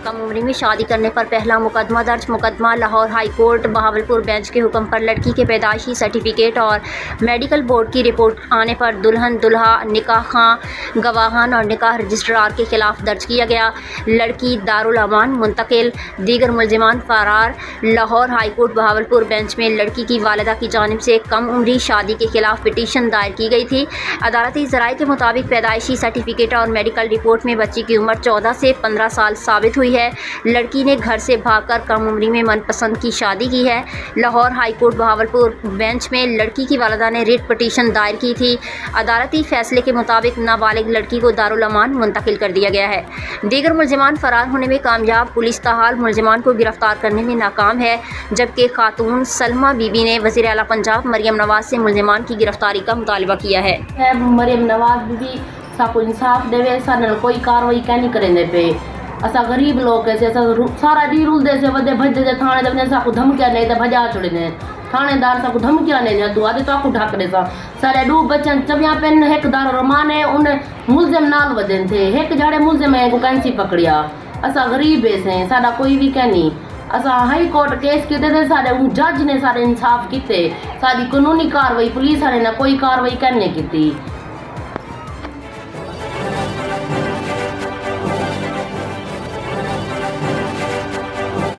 कम उम्र में शादी करने पर पहला मुकदमा दर्ज। मुकदमा Lahore high court Bahawalpur bench के हुक्म पर लड़की के पैदाइशी सर्टिफिकेट और मेडिकल बोर्ड की रिपोर्ट आने पर दुल्हन दुल्हा निकाह खां गवाहान और निकाह रजिस्ट्रार के खिलाफ दर्ज किया गया। लड़की दारुल अमान मुंतकिल, दीगर मुलजिमान फरार। Lahore high court Bahawalpur bench में लड़की की वालिदा की जानिब से कम उम्री शादी के खिलाफ पिटीशन दायर की गई थी। अदालती ज़राए के मुताबिक पैदाइशी सर्टिफिकेट और मेडिकल रिपोर्ट में बच्ची की उम्र 14 से 15 साल साबित हुई है। लड़की ने घर से भागकर कम उम्री में मनपसंद की शादी की है। Lahore high court Bahawalpur bench में लड़की की वालिदा ने रिट पिटीशन दायर की थी। अदालती फैसले के मुताबिक नाबालिग लड़की को दारुल अमान मुंतकिल कर दिया गया है। दीगर मुलजिमान फरार होने में कामयाब। पुलिस ताहाल मुलजिमान को गिरफ्तार करने में नाकाम है, जबकि खातून सलमा बीबी ने वज़ीर आला पंजाब मरियम नवाज से मुलजिमान की गिरफ्तारी का मुतालबा किया है। मरियम नवाज बीबी साको इंसाफ देवे, सानल कोई कार्रवाई कैनी करेंदे पे। असा गरीब लोग कैसे सारा डी रूल दे से वदे भज दे थाने दे साको धमकिया नहीं ते भजा छोड़े ने थानेदार साको धमकिया नहीं तू आदे तो ढक दे सारे डू बच्चन चबिया पेन एक दारो रमान है उन मुलजिम नाल वजन थे एक झाड़े मुलजिम है को कैंसी पकड़िया। असा गरीब है साडा कोई भी कहनी। असा हाई कोर्ट केस किते थे सारे जज ने सारे इंसाफ किते, सारी कानूनी कार्रवाई पुलिस वाले ने कोई कार्रवाई करने की।